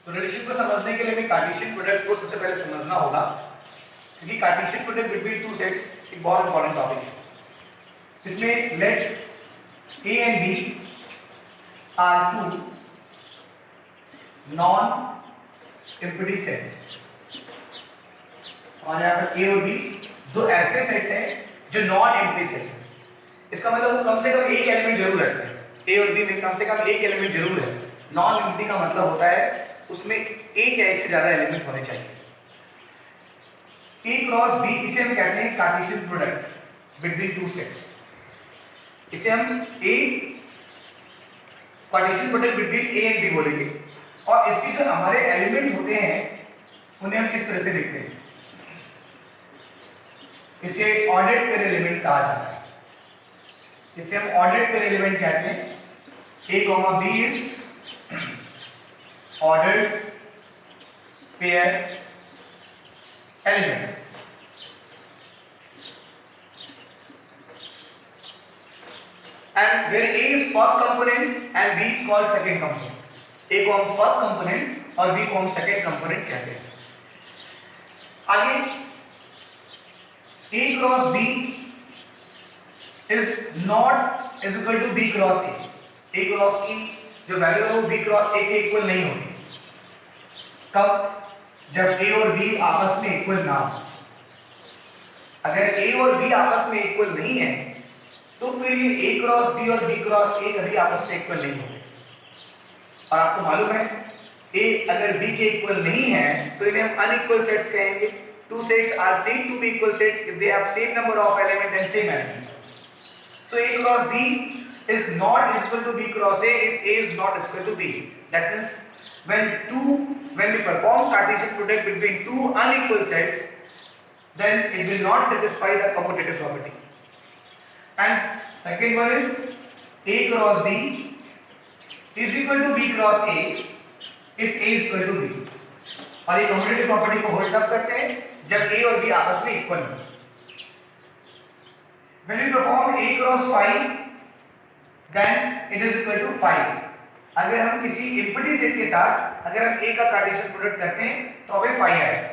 तो रिलेशन को समझने के लिए हमें कार्टेशियन प्रोडक्ट को सबसे पहले समझना होगा, क्योंकि cartesian product between two sets एक बहुत इंपॉर्टेंट टॉपिक है। इसमें let A and B are two non empty sets, और यहाँ पर ए और बी दो ऐसे सेट्स हैं जो नॉन एम्प्टी सेट्स हैं। इसका मतलब वो कम से कम एक एलिमेंट जरूर रखते हैं। ए और बी में कम से कम एक एलिमेंट जरूर है। नॉन एम्प्टी का मतलब होता है उसमें एक या एक से ज्यादा एलिमेंट होने चाहिए। ए क्रॉस बी, इसे हम कहते हैं Cartesian product between two sets. इसे हम a Cartesian product between A and B बोलेंगे। और इसके जो हमारे एलिमेंट होते हैं उन्हें हम किस तरह से लिखते हैं? इसे ऑर्डर्ड पेयर एलिमेंट कहा जाता है। इसे हम ऑर्डर्ड पेयर एलिमेंट कहते हैं। A, B is ordered pair element. And where A is first component and B is called second component. A को हम first component और B को हम second component कहते हैं। आगे A cross B is not is equal to B cross A. A cross की जो वैल्यू है वो B क्रॉस A के इक्वल नहीं होगी। कब? जब A और B आपस में इक्वल ना हो। अगर A और B आपस में इक्वल नहीं है तो फिर ये A क्रॉस B और B क्रॉस A कभी आपस में इक्वल नहीं होंगे। और आपको मालूम है A अगर B के इक्वल नहीं है तो इन्हें हम अनइक्वल सेट्स कहेंगे। Two sets are said to be equal sets if they have same number of element and same element. So A cross B is not equal to B cross A if A is not equal to B. That means when we perform Cartesian product between two unequal sets, then it will not satisfy the commutative property. And second one is A cross B is equal to B cross A if A is equal to B. और ये commutative property को hold up करते हैं जब A और B आपस में equal हो। When we perform A cross phi, then it is equal to phi. अगर हम किसी एम्प्टी सेट के साथ अगर हम A का कार्टेशियन प्रोडक्ट करते हैं तो हमें phi आएगा।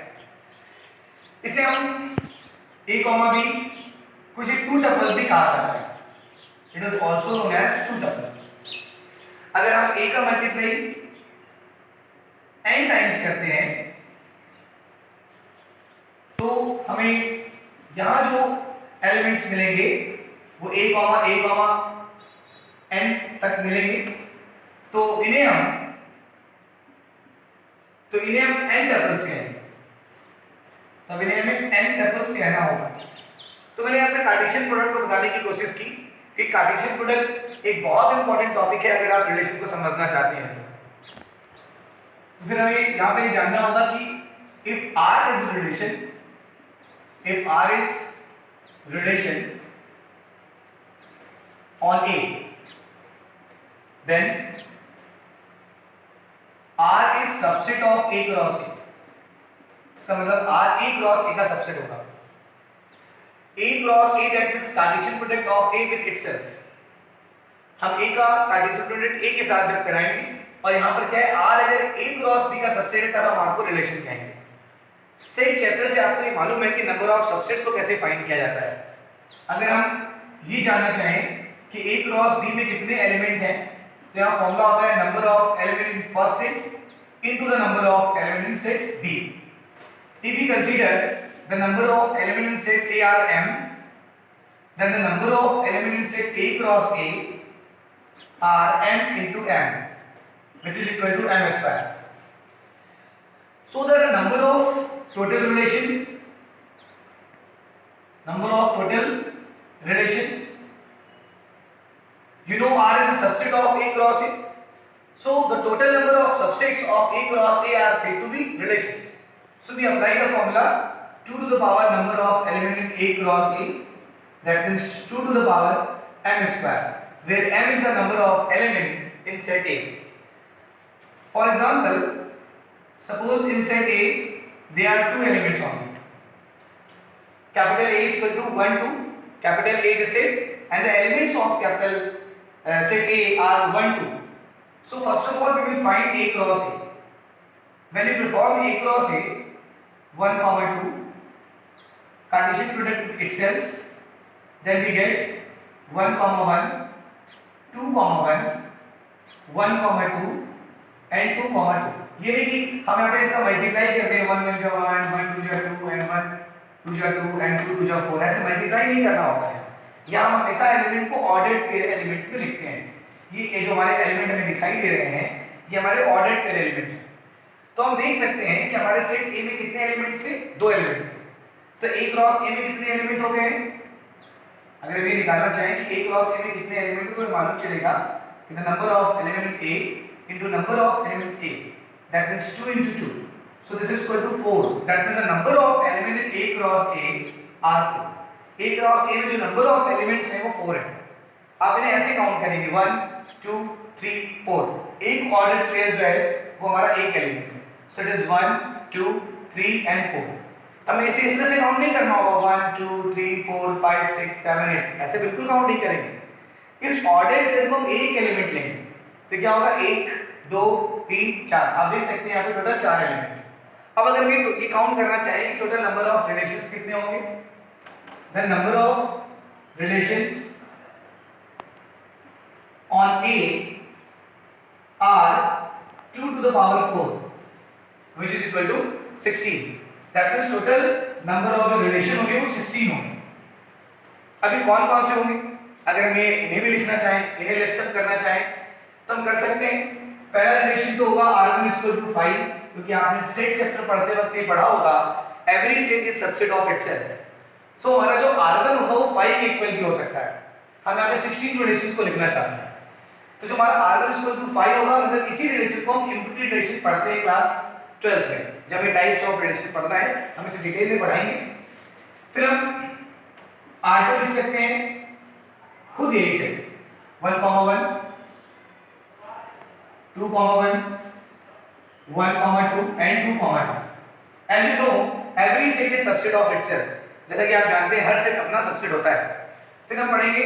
इसे हम A, B कुछ एक टू टपल भी कहा जाता है। It is also known as two tuple. अगर हम A का मल्टीप्लाई n टाइम्स करते हैं तो हमें यहाँ जो एलिमेंट्स मिलेंगे वो A, n तक मिलेंगे। तो इन्हें हम n टपल्स कहेंगे। तब इन्हें हमें n टपल्स कहना होगा। तो मैंने यहाँ पे कार्टेशियन प्रोडक्ट को बताने की कोशिश की कि कार्टेशियन प्रोडक्ट एक बहुत इंपॉर्टेंट टॉपिक है अगर आप रिलेशन को समझना चाहते हैं तो। फिर हमें यहाँ पे जानना होगा कि if R is relation on A, then R is subset of A cross A. इसका मतलब R A cross A का सबसेट होगा। A cross A that means Cartesian product of A with itself. हम A का Cartesian product A के साथ जब कराएंगे और यहाँ पर क्या है R अगर A cross B का सबसेट है तब हम R को रिलेशन कहेंगे। सेट चैप्टर से आपको ये मालूम है कि नंबर ऑफ सबसेट्स को कैसे फाइंड किया जाता है। अगर हम ये जानना चाहें कि A क्रॉस B में कितने एलिमेंट हैं तो यहाँ फॉर्मूला होता है number of element in first set into the number of element in set B. If we consider the number of element in set A are m, then the number of element in set A cross A are m into m, which is equal to m square. So the number of total relations, you know R is a subset of A cross A. So the total number of subsets of A cross A are said to be relations. So we apply the formula 2 to the power number of element in A cross A, that means 2 to the power m square, where m is the number of element in set A. For example, suppose in set A there are two elements only. Capital A is equal to 1, 2. Capital A is a set and the elements of capital set A are 1, 2. So first of all we will find A cross A. When you perform A cross A, 1, 2, Cartesian product itself, then we get 1, 1, 2, 1, 1, 2 and 2, 2. ये नहीं कि हम यहाँ पे इसका multiply करते हैं 1 1 जा 1 1 2 जा 2 and 1 2 जा 2 and 2 2 जा 4, ऐसे मल्टीप्लाई नहीं करना होता है। यहाँ हम हमेशा एलिमेंट को ऑर्डर्ड पेयर एलिमेंट्स में लिखते हैं। ये जो हमारे एलिमेंट हमें दिखाई दे रहे हैं ये हमारे ऑर्डर्ड पेयर एलिमेंट हैं। तो हम देख सकते हैं कि हमारे सेट ए में कितने एलिमेंट्स थे, 2 एलिमेंट थे। तो ए क्रॉस ए में कितने एलिमेंट हो गए? अगर हम ये निकालना चाहें कि ए क्रॉस ए में कितने एलिमेंट हैं तो मालूम चलेगा कि the number of element A into number of element A, that means 2 into 2, so this is equal to 4, that means the number of element in A cross A are 4. A cross A में जो number of elements हैं वो 4 है। आप इन्हें ऐसे count करेंगे 1 2 3 4, एक ऑर्डर्ड पेयर जो है वो हमारा एक एलिमेंट है। So it is 1 2 3 and 4। हमें इसे इस तरह से काउंट नहीं करना होगा 1 2 3 4 5 6 7 8, ऐसे बिल्कुल काउंट नहीं करेंगे। इस ऑर्डर्ड पेयर को हम एक एलिमेंट लेंगे तो क्या होगा 1 2 3 4। आप देख सकते हैं यहाँ पे टोटल 4 एलिमेंट है। अब अगर ये काउंट करना चाहिए कि टोटल नंबर ऑफ रिलेशंस कितने होंगे, the number of relations on A are 2 to the power 4, which is equal to 16. That means total number of जो रिलेशन होंगे वो 16 होंगे। अभी कौन कौन से होंगे? अगर हम ये इन्हें भी लिखना चाहें, इन्हें लिस्ट अप करना चाहें तो हम कर सकते हैं। पहला रिलेशन तो होगा R1 = 5, क्योंकि आपने सेट चैप्टर पढ़ते वक्त ये पढ़ा होगा every set is subset of itself. So हमारा जो R1 होगा वो 5 के इक्वल भी हो सकता है। हम यहाँ पे 16 रिलेशंस को लिखना चाहते हैं तो जो हमारा R1 = 5 होगा, मतलब इसी रिलेशन को हम इम्प्लीट रिलेशन पढ़ते हैं क्लास 12 में, जब ये टाइप्स ऑफ रिलेशन पढ़ना है हम इसे डिटेल में पढ़ाएंगे। फिर हम R2 लिख सकते हैं खुद यही से 1 1 2 1 1 2 and 2 2। As you know, every set is subset of itself, जैसा कि आप जानते हैं हर सेट अपना सबसेट होता है। फिर हम पढ़ेंगे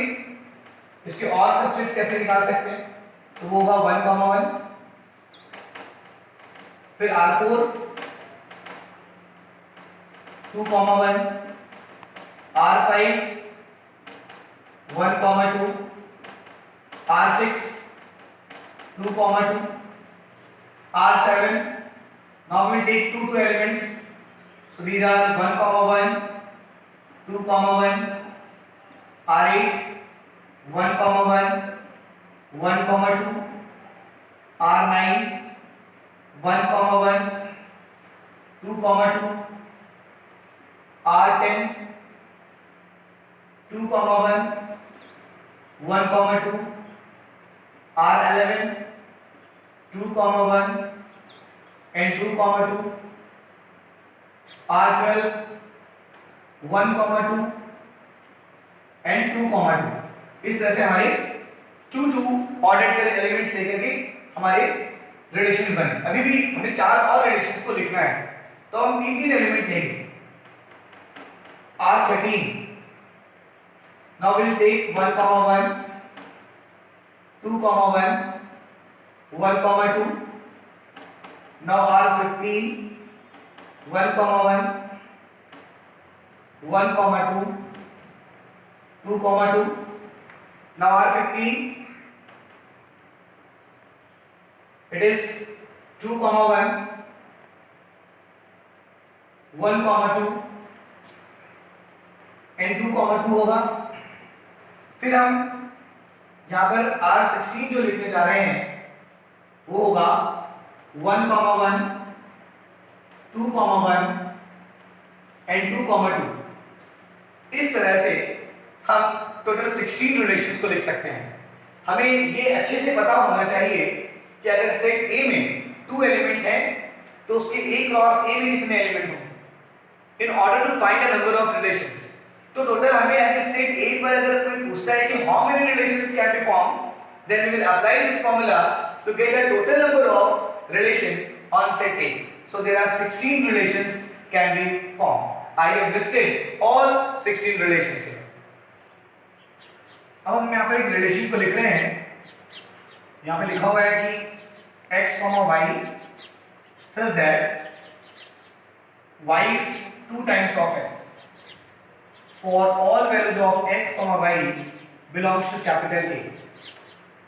इसके और सबसेट्स कैसे निकाल सकते हैं, तो वो होगा 1 1, फिर R4 2 1, R5 1 2, R6 2 2, R7। now we will take two elements, so these are 1 1, 2 1, R8 1 1, 1 2, R9 1 1, 2 2, R10 2 1, 1 2, R11 2 1 and 2 2, R12 1 2 and 2 2। इस तरह से हमारे 2 ऑर्डर्ड पेयर एलिमेंट्स लेकर के हमारे रिलेशन बने। अभी भी हमें 4 और रिलेशंस को लिखना है तो हम 3 एलिमेंट लेंगे। R13 now we will take 1 1, 2 1, 1 2। now R15 1 1, 1 2, 2 2। now R15 it is 2 1, 1 2 and 2 2 होगा। फिर हम यहाँ पर R16 जो लिखने जा रहे हैं वो होगा 1 1, 2 1 and 2 2। इस तरह से हम टोटल 16 रिलेशंस को लिख सकते हैं। हमें ये अच्छे से पता होना चाहिए कि अगर सेट A में 2 एलिमेंट हैं तो उसके A क्रॉस A में कितने एलिमेंट होंगे in order to find the number of relations. तो टोटल हमें अगर सेट A पर अगर कोई पूछता है कि how many relations can be form, then we will apply this formula to get the total number of relation on set A। So there are 16 relations can be form. I have listed all 16 relations here. अब हम यहाँ पर एक relation को लिख रहे हैं। यहाँ पे लिखा हुआ है कि x, y such that y is 2 times of x for all values of x comma y belongs to capital A,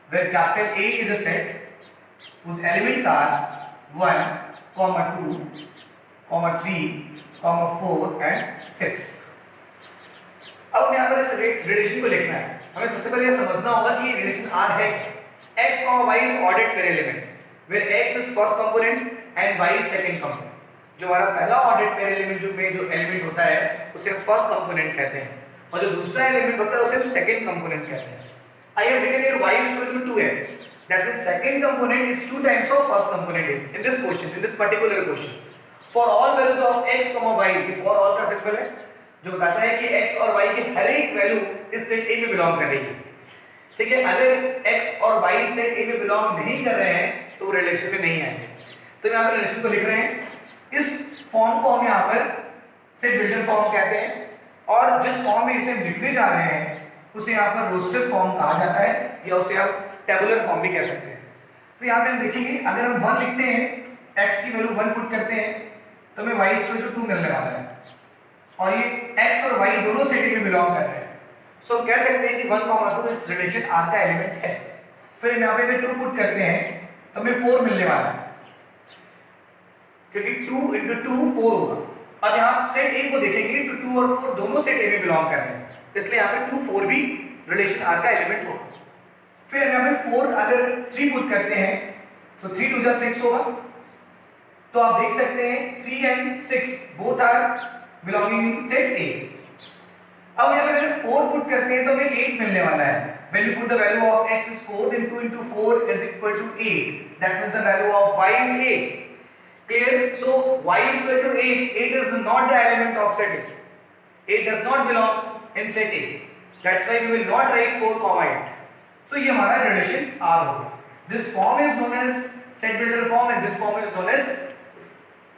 where capital A is a set whose elements are 1, 2, 3, 4 and 6. अब हमें यहाँ पर इस रिलेशन को लिखना है। हमें सबसे पहले यह समझना होगा कि रिलेशन R है क्या। x y is ordered pair element where x is first component and y is second component। जो हमारा पहला ऑर्डर्ड पेयर एलिमेंट जो एलिमेंट होता है उसे हम फर्स्ट कंपोनेंट कहते हैं और जो दूसरा एलिमेंट होता है उसे हम सेकंड कंपोनेंट कहते हैं। I have written here y is equal to 2x. That means second component is 2 times of first component in this question, in this particular question. For all values of x, y, for all का simple है जो बताता है कि x और y की हर एक value इस सेट A में बिलोंग कर रही है। ठीक है, अगर x और y सेट A में बिलोंग नहीं कर रहे हैं तो वो रिलेशन में नहीं आएंगे। तो यहाँ पर रिलेशन को लिख रहे हैं। इस फॉर्म को हम यहाँ पर सेट बिल्डर फॉर्म कहते हैं और जिस फॉर्म में इसे हम लिखने जा रहे हैं उसे यहाँ पर रोस्टर फॉर्म कहा जाता है या उसे आप टेबुलर फॉर्म भी कह सकते हैं। तो यहाँ पे हम देखेंगे अगर हम 1 लिखते हैं, x की वैल्यू 1 पुट करते हैं तो हमें y इक्वल टू 2 मिलने वाला है और ये x और y दोनों सेट में बिलोंग कर रहे हैं। सो हम कह सकते हैं कि 1, 2 इस रिलेशन R का एलिमेंट है। फिर हम यहाँ पे अगर 2 पुट करते हैं तो हमें 4 मिलने वाला है क्योंकि 2 into 2 4 होगा। अब यहाँ सेट A को देखेंगे तो 2 और 4 दोनों सेट A में बिलोंग कर रहे हैं, इसलिए यहाँ पे 2, 4 भी रिलेशन R का एलिमेंट होगा। फिर हम यहाँ पे 4 अगर 3 पुट करते हैं तो 3 2 6 होगा। तो आप देख सकते हैं 3 and 6 both are belonging in set A। अब यहाँ पे अगर 4 पुट करते हैं तो हमें 8 मिलने वाला है। When you put the value of x is 4 then 2 into 4 is equal to 8. That means the value of y is 8. Clear? So y is equal to 8. 8 is not the element of set A. 8 does not belong in set A. That's why we will not write 4, 8. तो ये हमारा relation R होगा। This form is known as set builder form and this form is known as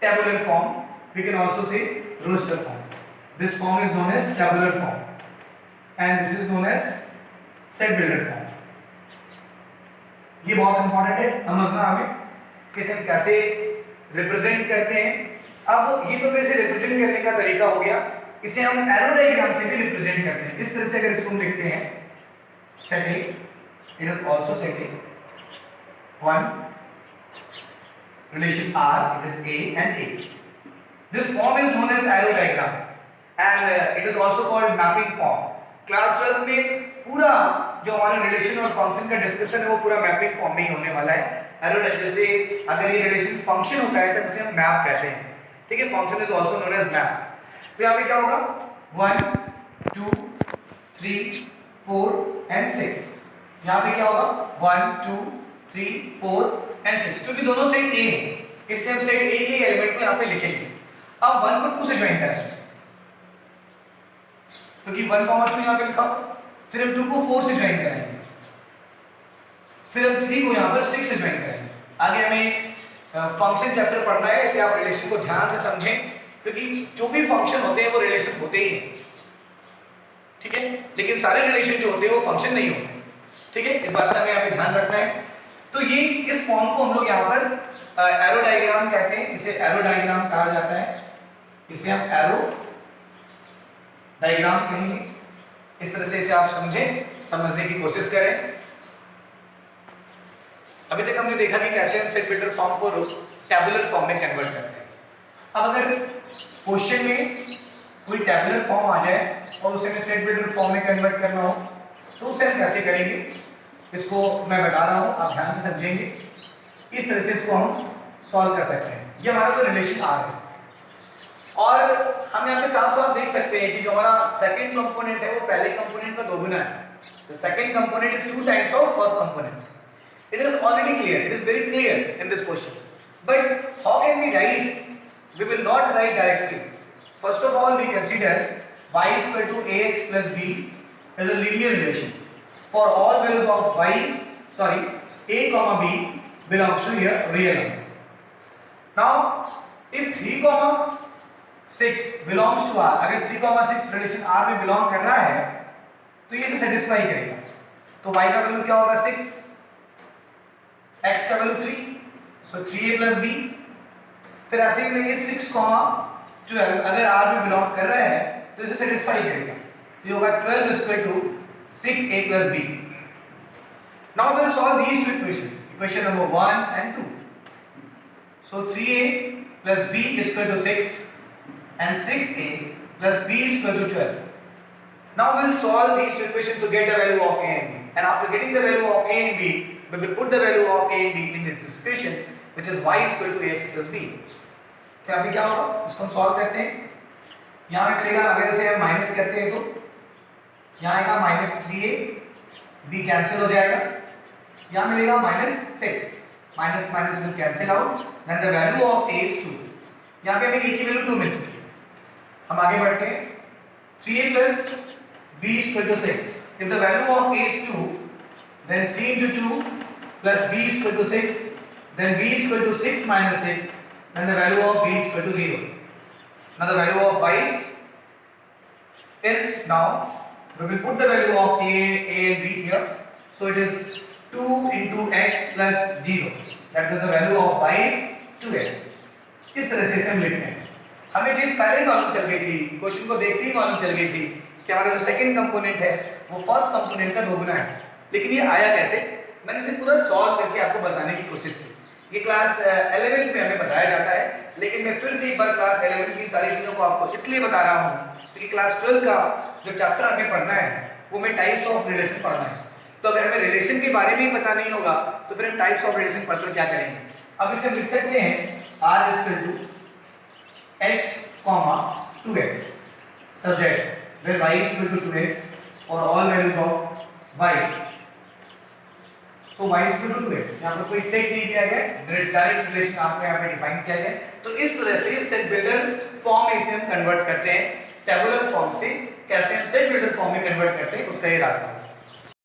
tabular form. We can also say roster form. This form is known as tabular form and this is known as set builder form. ये बहुत important है समझना हमें कि इसे हम कैसे represent करते हैं। अब ये तो वैसे रिप्रेजेंट करने का तरीका हो गया, इसे हम एरो डायग्राम से भी रिप्रेजेंट करते हैं। इस तरह से अगर इसको हम लिखते हैं set A, it is also set A 1 relation R, it is A and A. This form is known as arrow diagram and it is also called mapping form. Class 12 में पूरा जो हमारा रिलेशन और फंक्शन का discussion है वो पूरा mapping form में ही होने वाला है। एरो जैसे अगर ये रिलेशन फंक्शन होता है तब उसे हम मैप कहते हैं। ठीक है, function is also known as map. तो यहाँ पे क्या होगा 1 2 3 4 and 6। यहाँ पे क्या होगा 1 2 3 4 and 6 क्योंकि दोनों सेट A है इसलिए हम सेट A के एलिमेंट को यहाँ पे लिखेंगे। अब 1 को 2 से ज्वाइन करें क्योंकि 1, 2 यहाँ पे लिखा, फिर हम 2 को 4 से ज्वाइन कराएंगे, फिर हम 3 को यहाँ पर 6 से ज्वाइन कराएंगे। आगे हमें फंक्शन चैप्टर पढ़ना है इसलिए आप रिलेशन को ध्यान से समझें क्योंकि जो भी फंक्शन होते हैं वो रिलेशन होते ही हैं। ठीक है, लेकिन सारे रिलेशन जो होते हैं वो फंक्शन नहीं होते। ठीक है, इस बात का हमें यहाँ पे ध्यान रखना है। तो ये इस फॉर्म को हम लोग यहाँ पर एरो डायग्राम कहते हैं, इसे एरो डायग्राम कहा जाता है, इसे हम एरो डायग्राम कहेंगे। इस तरह से इसे आप समझें, समझने की कोशिश करें। अभी तक हमने देखा कि कैसे हम सेट बिल्डर फॉर्म को टैबुलर फॉर्म में कन्वर्ट करते हैं। अब अगर क्वेश्चन में कोई टैबुलर फॉर्म आ जाए और उसे हमें सेट बिल्डर फॉर्म में कन्वर्ट करना हो तो उसे हम कैसे करेंगे, इसको मैं बता रहा हूँ, आप ध्यान से समझेंगे। इस तरह से इसको हम सॉल्व कर सकते हैं। ये हमारा जो रिलेशन R है और हम यहाँ पे साफ साफ देख सकते हैं कि जो हमारा सेकंड कंपोनेंट है वो पहले कंपोनेंट का दोगुना है। The second component is 2 times of first component. It is already clear, it is very clear in this question, but how can we write? We will not write directly. First of all we consider y is equal to ax plus b is a linear relation for all values of a comma b belongs to here real number. Now if 3 comma 6 belongs to R, अगर 3, 6 relation R में belong कर रहा है तो ये इसे satisfy करेगा। तो y का वैल्यू क्या होगा 6, x का वैल्यू 3, सो 3a plus b फिर ऐसे ही लेंगे 6,12 अगर r में बिलोंग कर रहा है तो इसे सेटिस्फाई करेगा, ये होगा 12 is equal to 6a plus b. Now we will solve these two equations, equation number 1 and 2. So 3a plus b is equal to 6 and 6a plus b is equal to 12. Now we will solve these two equations to get the value of a and b, and after getting the value of a and b we will put the value of a and b in this equation which is y is equal to ax plus b. तो अभी क्या होगा, इसको हम solve करते हैं. यहाँ पे मिलेगा, अगर इसे हम माइनस करते हैं तो यहाँ आएगा -3a, b कैंसिल हो जाएगा, यहाँ मिलेगा -6, minus minus will cancel out, then the value of a is 2. यहाँ पे हमें a की वैल्यू 2 मिल चुकी है. हम आगे बढ़ते हैं. 3a plus b is equal to 6. If the value of a is 2, then 3 into 2 plus b is equal to 6, then b is equal to 6 minus 6, then the value of b is equal to 0. Now the value of y is now we will put the value of a and b here. So it is 2 into x plus 0. That means the value of y is 2x. इस तरह से इसे हम लिखते हैं. हमें चीज पहले ही मालूम चल गई थी, क्वेश्चन को देखते ही मालूम चल गई थी कि हमारा जो सेकंड कंपोनेंट है वो फर्स्ट कंपोनेंट का दोगुना है. लेकिन ये आया कैसे, मैंने इसे पूरा सॉल्व करके आपको बताने की कोशिश की. ये क्लास 11th में हमें बताया जाता है, लेकिन मैं फिर से एक बार क्लास 11 की सारी चीज़ों को आपको इसलिए बता रहा हूँ क्योंकि क्लास 12 का जो चैप्टर हमें पढ़ना है वो हमें टाइप्स ऑफ रिलेशन पढ़ना है. तो अगर हमें रिलेशन के बारे में ही पता नहीं होगा तो फिर हम टाइप्स ऑफ रिलेशन पढ़कर क्या करेंगे. अब इसे लिख सकते हैं r is equal to x, 2x such that where y is equal to 2x for all values of y. So y is equal to 2x. यहाँ पर कोई सेट नहीं दिया गया, डायरेक्ट रिलेशन आपको यहाँ पे डिफाइन किया गया. तो इस तरह से सेट बिल्डर फॉर्म में इसे हम कन्वर्ट करते हैं टेबुलर फॉर्म से. कैसे हम सेट बिल्डर फॉर्म में कन्वर्ट करते हैं उसका ये रास्ता.